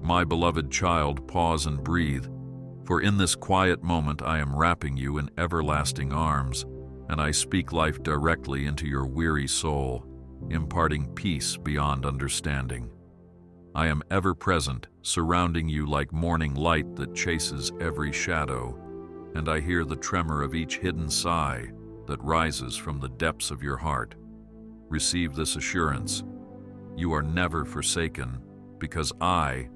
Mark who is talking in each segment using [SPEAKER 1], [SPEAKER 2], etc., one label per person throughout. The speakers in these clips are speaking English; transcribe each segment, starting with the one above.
[SPEAKER 1] My beloved child, pause and breathe, for in this quiet moment I am wrapping you in everlasting arms, and I speak life directly into your weary soul, imparting peace beyond understanding. I am ever present, surrounding you like morning light that chases every shadow, and I hear the tremor of each hidden sigh that rises from the depths of your heart. Receive this assurance. You are never forsaken, because I,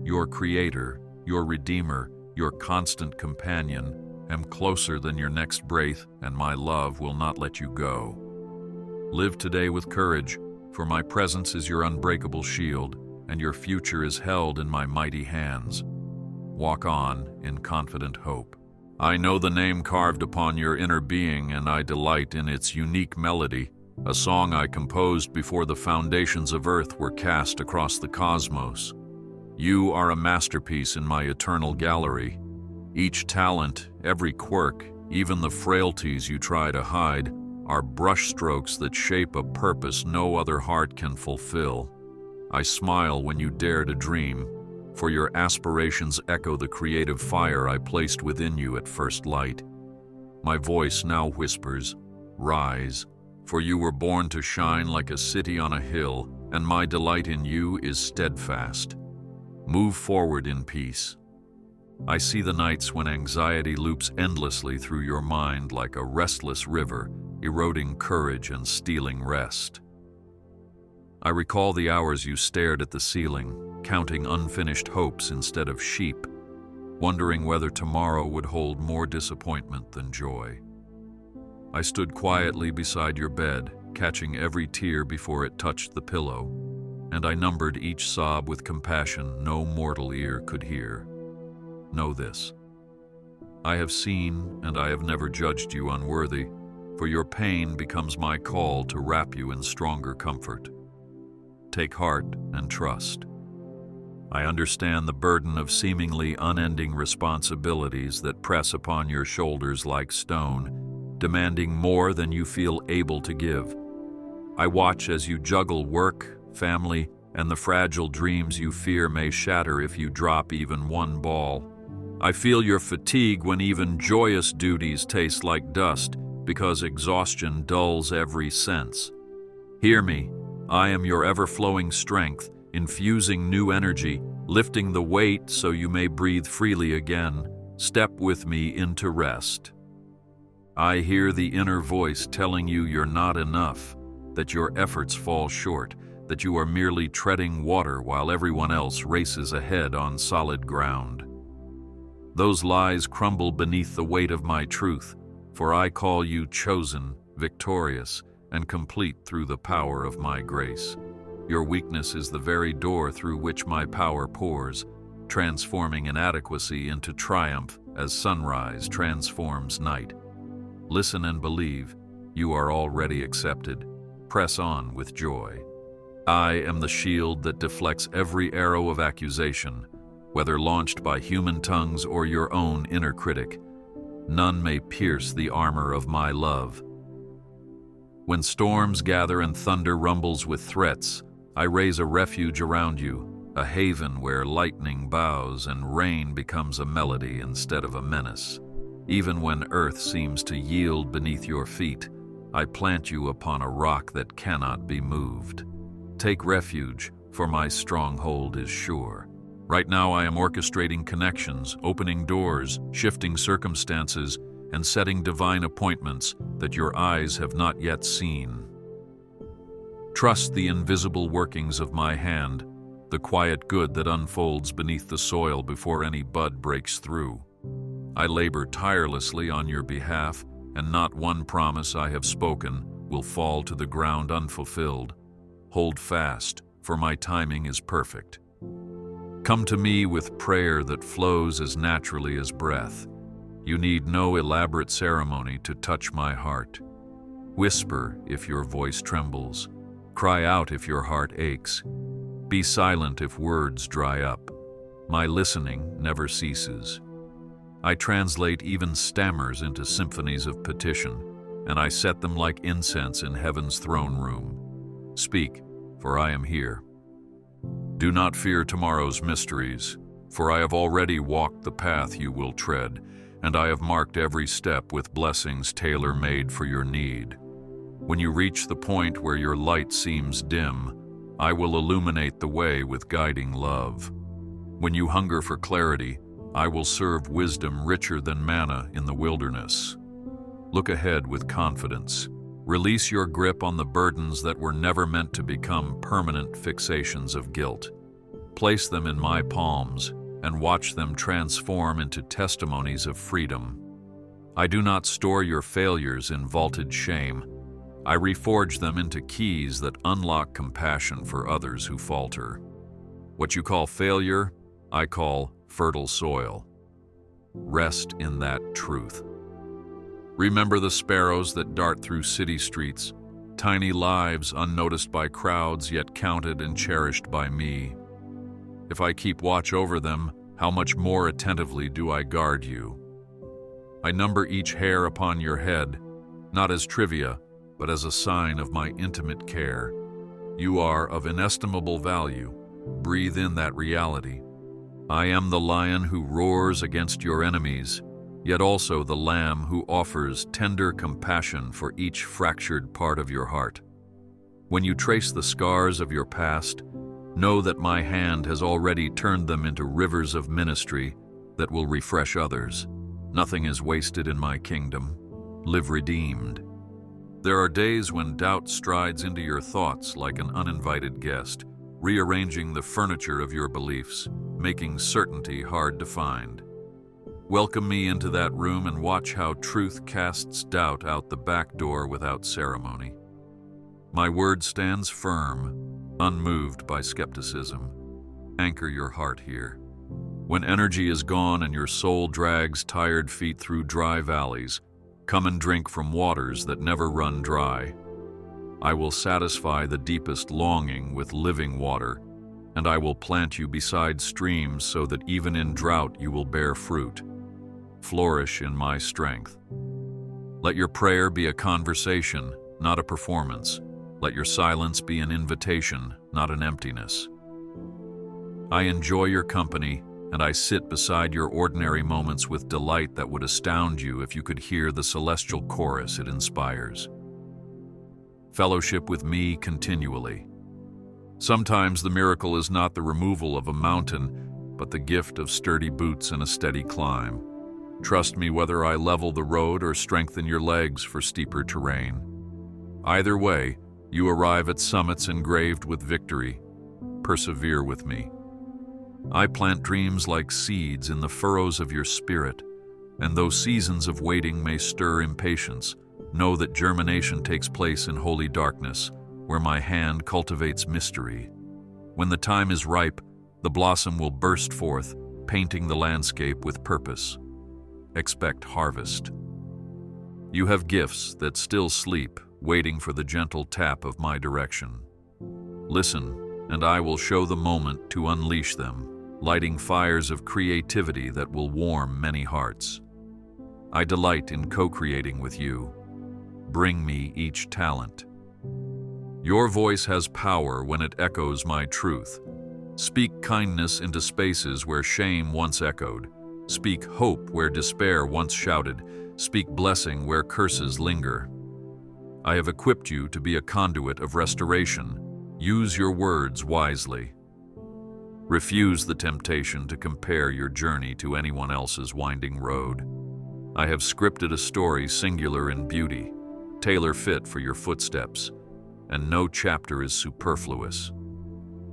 [SPEAKER 1] your Creator, your Redeemer, your constant companion, am closer than your next breath, and my love will not let you go. Live today with courage, for my presence is your unbreakable shield, and your future is held in my mighty hands. Walk on in confident hope. I know the name carved upon your inner being, and I delight in its unique melody, a song I composed before the foundations of earth were cast across the cosmos. You are a masterpiece in my eternal gallery. Each talent, every quirk, even the frailties you try to hide, are brushstrokes that shape a purpose no other heart can fulfill. I smile when you dare to dream, for your aspirations echo the creative fire I placed within you at first light. My voice now whispers, "Rise, for you were born to shine like a city on a hill, and my delight in you is steadfast. Move forward in peace." I see the nights when anxiety loops endlessly through your mind like a restless river, eroding courage and stealing rest. I recall the hours you stared at the ceiling, counting unfinished hopes instead of sheep, wondering whether tomorrow would hold more disappointment than joy. I stood quietly beside your bed, catching every tear before it touched the pillow, and I numbered each sob with compassion no mortal ear could hear. Know this: I have seen, and I have never judged you unworthy, for your pain becomes my call to wrap you in stronger comfort. Take heart and trust. I understand the burden of seemingly unending responsibilities that press upon your shoulders like stone, demanding more than you feel able to give. I watch as you juggle work, family, and the fragile dreams you fear may shatter if you drop even one ball. I feel your fatigue when even joyous duties taste like dust because exhaustion dulls every sense. Hear me, I am your ever-flowing strength, infusing new energy, lifting the weight so you may breathe freely again. Step with me into rest. I hear the inner voice telling you you're not enough, that your efforts fall short, that you are merely treading water while everyone else races ahead on solid ground. Those lies crumble beneath the weight of my truth, for I call you chosen, victorious, and complete through the power of my grace. Your weakness is the very door through which my power pours, transforming inadequacy into triumph as sunrise transforms night. Listen and believe, you are already accepted. Press on with joy. I am the shield that deflects every arrow of accusation, whether launched by human tongues or your own inner critic. None may pierce the armor of my love. When storms gather and thunder rumbles with threats, I raise a refuge around you, a haven where lightning bows and rain becomes a melody instead of a menace. Even when earth seems to yield beneath your feet, I plant you upon a rock that cannot be moved. Take refuge, for my stronghold is sure. Right now I am orchestrating connections, opening doors, shifting circumstances, and setting divine appointments that your eyes have not yet seen. Trust the invisible workings of my hand, the quiet good that unfolds beneath the soil before any bud breaks through. I labor tirelessly on your behalf, and not one promise I have spoken will fall to the ground unfulfilled. Hold fast, for my timing is perfect. Come to me with prayer that flows as naturally as breath. You need no elaborate ceremony to touch my heart. Whisper if your voice trembles. Cry out if your heart aches. Be silent if words dry up. My listening never ceases. I translate even stammers into symphonies of petition, and I set them like incense in heaven's throne room. Speak, for I am here. Do not fear tomorrow's mysteries, for I have already walked the path you will tread, and I have marked every step with blessings tailor-made for your need. When you reach the point where your light seems dim, I will illuminate the way with guiding love. When you hunger for clarity, I will serve wisdom richer than manna in the wilderness. Look ahead with confidence. Release your grip on the burdens that were never meant to become permanent fixations of guilt. Place them in my palms and watch them transform into testimonies of freedom. I do not store your failures in vaulted shame. I reforge them into keys that unlock compassion for others who falter. What you call failure, I call fertile soil. Rest in that truth. Remember the sparrows that dart through city streets, tiny lives unnoticed by crowds yet counted and cherished by me. If I keep watch over them, how much more attentively do I guard you? I number each hair upon your head, not as trivia, but as a sign of my intimate care. You are of inestimable value. Breathe in that reality. I am the lion who roars against your enemies, yet also the lamb who offers tender compassion for each fractured part of your heart. When you trace the scars of your past, know that my hand has already turned them into rivers of ministry that will refresh others. Nothing is wasted in my kingdom. Live redeemed. There are days when doubt strides into your thoughts like an uninvited guest, rearranging the furniture of your beliefs, making certainty hard to find. Welcome me into that room and watch how truth casts doubt out the back door without ceremony. My word stands firm, unmoved by skepticism. Anchor your heart here. When energy is gone and your soul drags tired feet through dry valleys, come and drink from waters that never run dry. I will satisfy the deepest longing with living water, and I will plant you beside streams so that even in drought you will bear fruit. Flourish in my strength. Let your prayer be a conversation, not a performance. Let your silence be an invitation, not an emptiness. I enjoy your company, and I sit beside your ordinary moments with delight that would astound you if you could hear the celestial chorus it inspires. Fellowship with me continually. Sometimes the miracle is not the removal of a mountain, but the gift of sturdy boots and a steady climb. Trust me whether I level the road or strengthen your legs for steeper terrain. Either way, you arrive at summits engraved with victory. Persevere with me. I plant dreams like seeds in the furrows of your spirit, and though seasons of waiting may stir impatience, know that germination takes place in holy darkness, where my hand cultivates mystery. When the time is ripe, the blossom will burst forth, painting the landscape with purpose. Expect harvest. You have gifts that still sleep, waiting for the gentle tap of my direction. Listen, and I will show the moment to unleash them, lighting fires of creativity that will warm many hearts. I delight in co-creating with you. Bring me each talent. Your voice has power when it echoes my truth. Speak kindness into spaces where shame once echoed. Speak hope where despair once shouted. Speak blessing where curses linger. I have equipped you to be a conduit of restoration. Use your words wisely. Refuse the temptation to compare your journey to anyone else's winding road. I have scripted a story singular in beauty, tailor-fit for your footsteps, and no chapter is superfluous.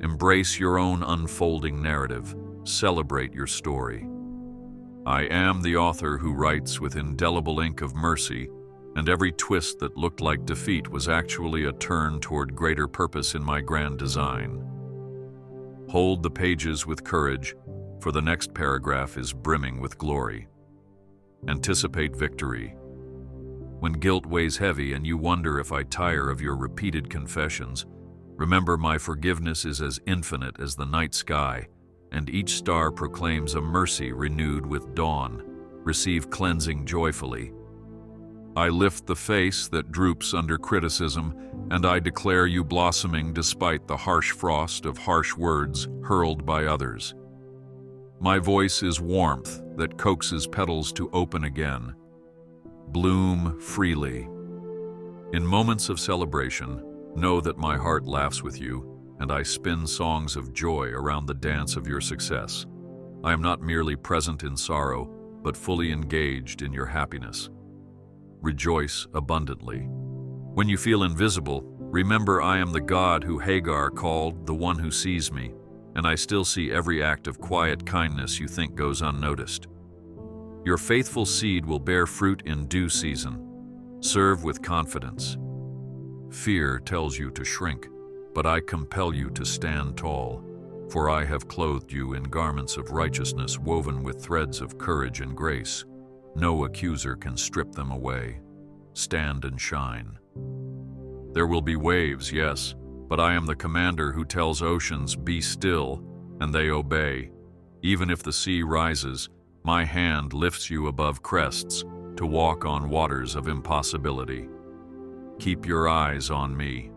[SPEAKER 1] Embrace your own unfolding narrative. Celebrate your story. I am the author who writes with indelible ink of mercy, and every twist that looked like defeat was actually a turn toward greater purpose in my grand design. Hold the pages with courage, for the next paragraph is brimming with glory. Anticipate victory. When guilt weighs heavy and you wonder if I tire of your repeated confessions, remember my forgiveness is as infinite as the night sky, and each star proclaims a mercy renewed with dawn. Receive cleansing joyfully. I lift the face that droops under criticism and I declare you blossoming despite the harsh frost of harsh words hurled by others. My voice is warmth that coaxes petals to open again. Bloom freely. In moments of celebration, know that my heart laughs with you, and I spin songs of joy around the dance of your success. I am not merely present in sorrow, but fully engaged in your happiness. Rejoice abundantly. When you feel invisible, remember I am the God who Hagar called the one who sees me, and I still see every act of quiet kindness you think goes unnoticed. Your faithful seed will bear fruit in due season. Serve with confidence. Fear tells you to shrink, but I compel you to stand tall, for I have clothed you in garments of righteousness woven with threads of courage and grace. No accuser can strip them away. Stand and shine. There will be waves, yes, but I am the commander who tells oceans, "Be still," and they obey. Even if the sea rises, my hand lifts you above crests to walk on waters of impossibility. Keep your eyes on me.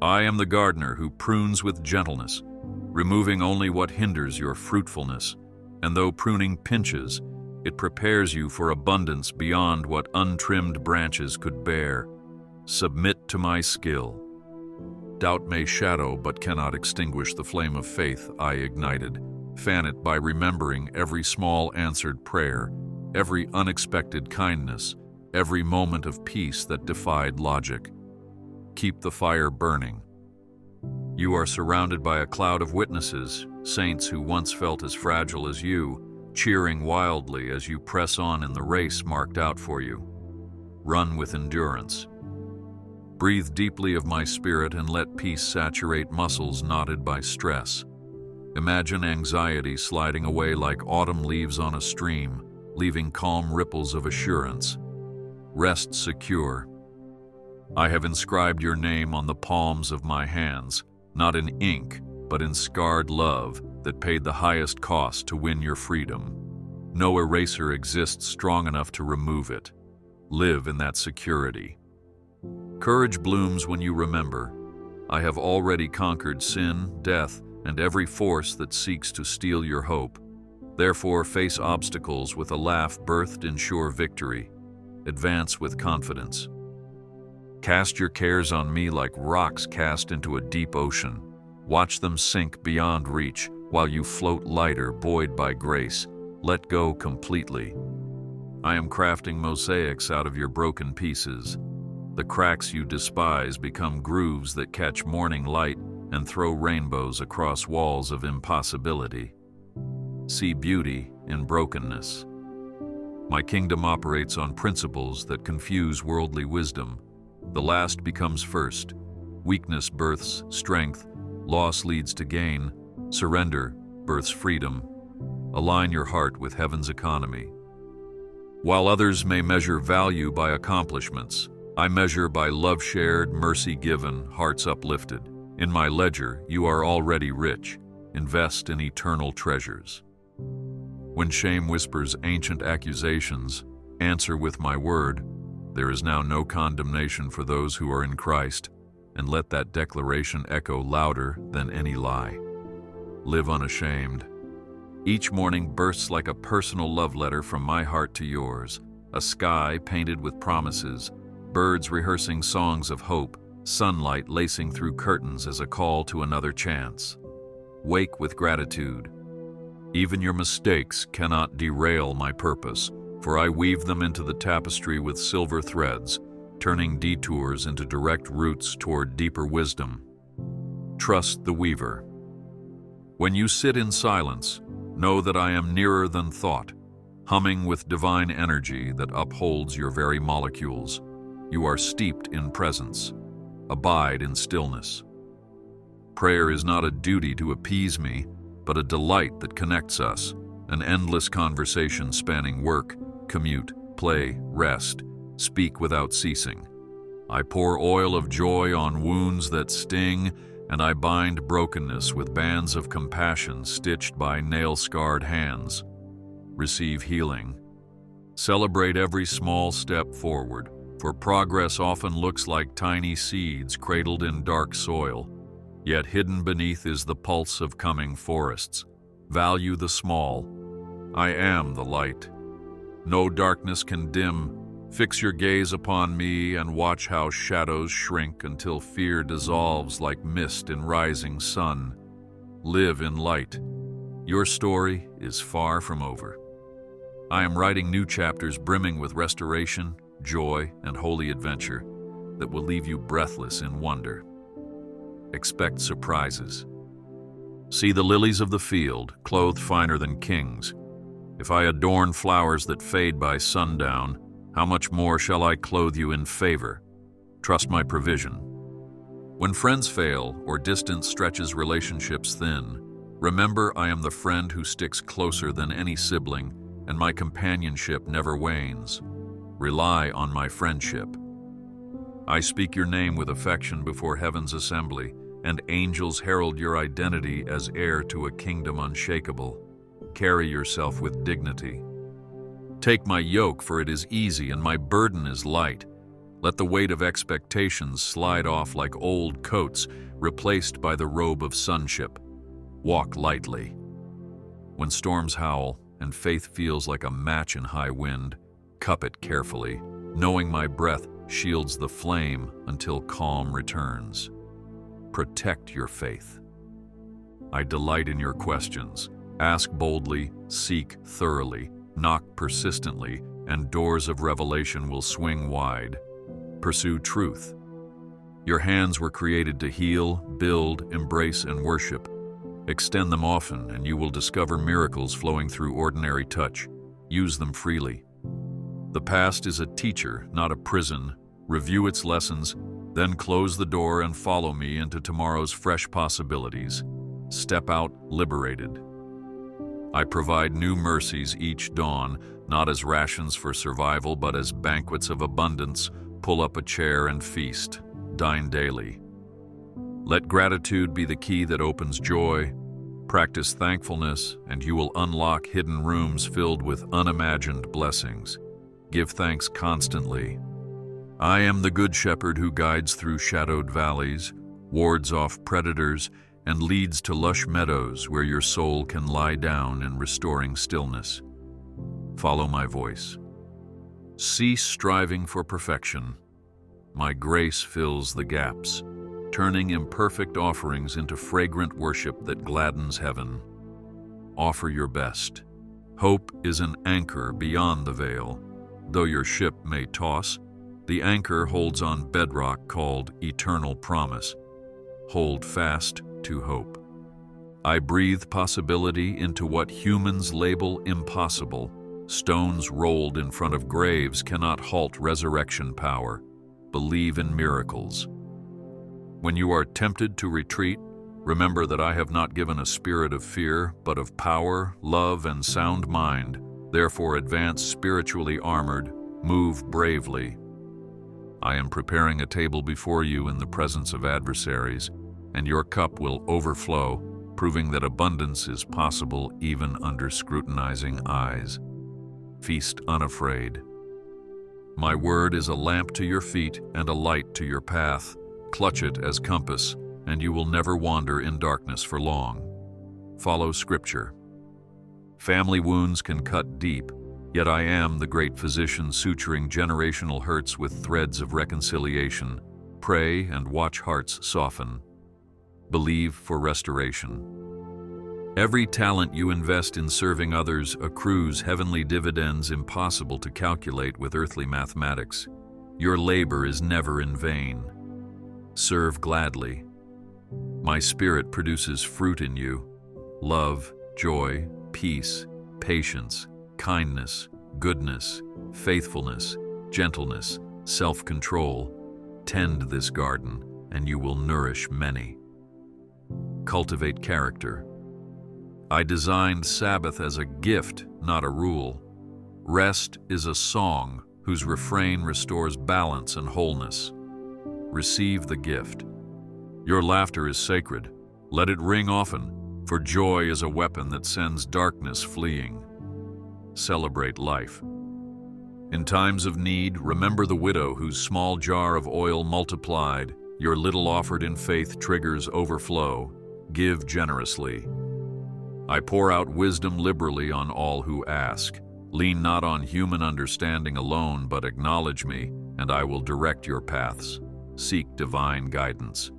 [SPEAKER 1] I am the gardener who prunes with gentleness, removing only what hinders your fruitfulness, and though pruning pinches, it prepares you for abundance beyond what untrimmed branches could bear. Submit to my skill. Doubt may shadow but cannot extinguish the flame of faith I ignited. Fan it by remembering every small answered prayer, every unexpected kindness, every moment of peace that defied logic. Keep the fire burning. You are surrounded by a cloud of witnesses, saints who once felt as fragile as you, cheering wildly as you press on in the race marked out for you. Run with endurance. Breathe deeply of my spirit and let peace saturate muscles knotted by stress. Imagine anxiety sliding away like autumn leaves on a stream, leaving calm ripples of assurance. Rest secure. I have inscribed your name on the palms of my hands, not in ink, but in scarred love that paid the highest cost to win your freedom. No eraser exists strong enough to remove it. Live in that security. Courage blooms when you remember, I have already conquered sin, death, and every force that seeks to steal your hope. Therefore, face obstacles with a laugh birthed in sure victory. Advance with confidence. Cast your cares on me like rocks cast into a deep ocean. Watch them sink beyond reach while you float lighter, buoyed by grace. Let go completely. I am crafting mosaics out of your broken pieces. The cracks you despise become grooves that catch morning light and throw rainbows across walls of impossibility. See beauty in brokenness. My kingdom operates on principles that confuse worldly wisdom. The last becomes first. Weakness births strength. Loss leads to gain. Surrender births freedom. Align your heart with heaven's economy. While others may measure value by accomplishments, I measure by love shared, mercy given, hearts uplifted. In my ledger, you are already rich. Invest in eternal treasures. When shame whispers ancient accusations, answer with my word. There is now no condemnation for those who are in Christ, and let that declaration echo louder than any lie. Live unashamed. Each morning bursts like a personal love letter from my heart to yours, a sky painted with promises, birds rehearsing songs of hope, sunlight lacing through curtains as a call to another chance. Wake with gratitude. Even your mistakes cannot derail my purpose, for I weave them into the tapestry with silver threads, turning detours into direct routes toward deeper wisdom. Trust the weaver. When you sit in silence, know that I am nearer than thought, humming with divine energy that upholds your very molecules. You are steeped in presence. Abide in stillness. Prayer is not a duty to appease me, but a delight that connects us, an endless conversation spanning work, commute, play, rest, speak without ceasing. I pour oil of joy on wounds that sting, and I bind brokenness with bands of compassion stitched by nail-scarred hands. Receive healing. Celebrate every small step forward, For progress often looks like tiny seeds cradled in dark soil, yet hidden beneath is the pulse of coming forests. Value the small. I am the light. No darkness can dim. Fix your gaze upon me and watch how shadows shrink until fear dissolves like mist in rising sun. Live in light. Your story is far from over. I am writing new chapters brimming with restoration, joy, and holy adventure that will leave you breathless in wonder. Expect surprises. See the lilies of the field, clothed finer than kings. If I adorn flowers that fade by sundown, how much more shall I clothe you in favor? Trust my provision. When friends fail or distance stretches relationships thin, remember I am the friend who sticks closer than any sibling, and my companionship never wanes. Rely on my friendship. I speak your name with affection before heaven's assembly, and angels herald your identity as heir to a kingdom unshakable. Carry yourself with dignity. Take my yoke, for it is easy, and my burden is light. Let the weight of expectations slide off like old coats, replaced by the robe of sonship. Walk lightly. When storms howl and faith feels like a match in high wind, cup it carefully, knowing my breath shields the flame until calm returns. Protect your faith. I delight in your questions. Ask boldly, seek thoroughly, knock persistently, and doors of revelation will swing wide. Pursue truth. Your hands were created to heal, build, embrace, and worship. Extend them often, and you will discover miracles flowing through ordinary touch. Use them freely. The past is a teacher, not a prison. Review its lessons, then close the door and follow me into tomorrow's fresh possibilities. Step out liberated. I provide new mercies each dawn, not as rations for survival, but as banquets of abundance. Pull up a chair and feast. Dine daily. Let gratitude be the key that opens joy. Practice thankfulness, and you will unlock hidden rooms filled with unimagined blessings. Give thanks constantly. I am the good shepherd who guides through shadowed valleys, wards off predators, and leads to lush meadows where your soul can lie down in restoring stillness. Follow my voice. Cease striving for perfection. My grace fills the gaps, turning imperfect offerings into fragrant worship that gladdens heaven. Offer your best. Hope is an anchor beyond the veil. Though your ship may toss, the anchor holds on bedrock called eternal promise. Hold fast to hope. I breathe possibility into what humans label impossible. Stones rolled in front of graves cannot halt resurrection power. Believe in miracles. When you are tempted to retreat, remember that I have not given a spirit of fear, but of power, love, and sound mind. Therefore advance spiritually armored, move bravely. I am preparing a table before you in the presence of adversaries, and your cup will overflow, proving that abundance is possible even under scrutinizing eyes. Feast unafraid. My word is a lamp to your feet and a light to your path. Clutch it as compass, and you will never wander in darkness for long. Follow Scripture. Family wounds can cut deep, yet I am the great physician suturing generational hurts with threads of reconciliation. Pray and watch hearts soften. Believe for restoration. Every talent you invest in serving others accrues heavenly dividends impossible to calculate with earthly mathematics. Your labor is never in vain. Serve gladly. My spirit produces fruit in you: love, joy, peace, patience, kindness, goodness, faithfulness, gentleness, self-control. Tend this garden, and you will nourish many. Cultivate character. I designed Sabbath as a gift, not a rule. Rest is a song whose refrain restores balance and wholeness. Receive the gift. Your laughter is sacred. Let it ring often, for joy is a weapon that sends darkness fleeing. Celebrate life. In times of need, remember the widow whose small jar of oil multiplied. Your little offered in faith triggers overflow. Give generously. I pour out wisdom liberally on all who ask. Lean not on human understanding alone, but acknowledge me, and I will direct your paths. Seek divine guidance.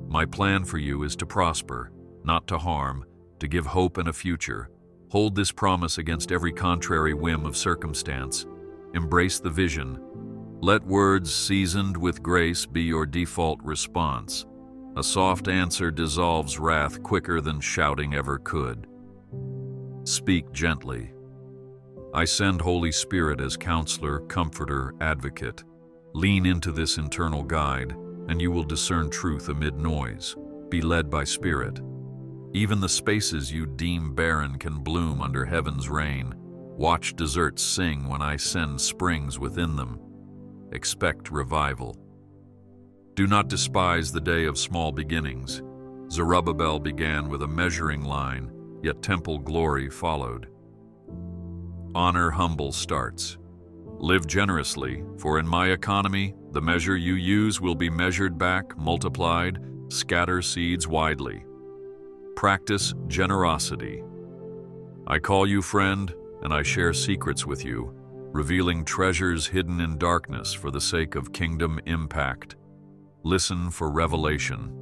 [SPEAKER 1] My plan for you is to prosper, not to harm, to give hope and a future. Hold this promise against every contrary whim of circumstance. Embrace the vision. Let words seasoned with grace be your default response. A soft answer dissolves wrath quicker than shouting ever could. Speak gently. I send Holy Spirit as counselor, comforter, advocate. Lean into this internal guide, and you will discern truth amid noise. Be led by Spirit. Even the spaces you deem barren can bloom under heaven's rain. Watch deserts sing when I send springs within them. Expect revival. Do not despise the day of small beginnings. Zerubbabel began with a measuring line, yet temple glory followed. Honor humble starts. Live generously, for in my economy, the measure you use will be measured back, multiplied. Scatter seeds widely. Practice generosity. I call you friend, and I share secrets with you, revealing treasures hidden in darkness for the sake of kingdom impact. Listen for revelation.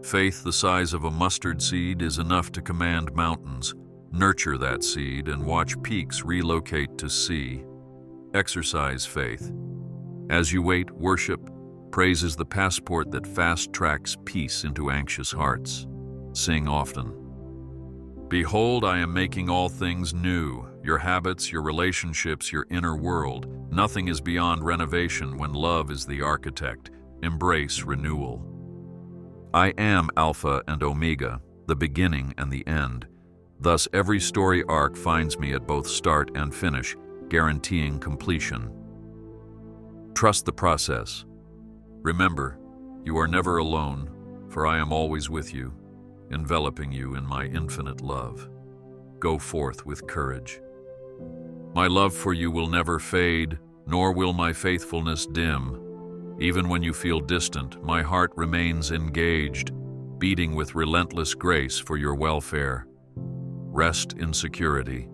[SPEAKER 1] Faith the size of a mustard seed is enough to command mountains. Nurture that seed and watch peaks relocate to sea. Exercise faith. As you wait, worship. Praise is the passport that fast-tracks peace into anxious hearts. Sing often. Behold, I am making all things new. Your habits, your relationships, your inner world. Nothing is beyond renovation when love is the architect. Embrace renewal. I am Alpha and Omega, the beginning and the end. Thus, every story arc finds me at both start and finish, guaranteeing completion. Trust the process. Remember, you are never alone, for I am always with you, enveloping you in my infinite love. Go forth with courage. My love for you will never fade, nor will my faithfulness dim. Even when you feel distant, my heart remains engaged, beating with relentless grace for your welfare. Rest in security.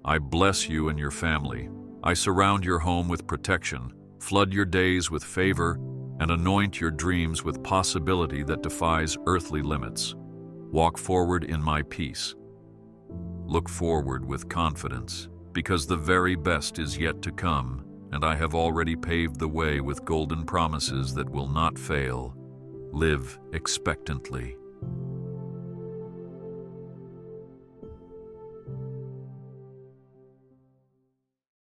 [SPEAKER 1] I bless you and your family. I surround your home with protection, flood your days with favor, and anoint your dreams with possibility that defies earthly limits. Walk forward in my peace. Look forward with confidence, because the very best is yet to come, and I have already paved the way with golden promises that will not fail. Live expectantly.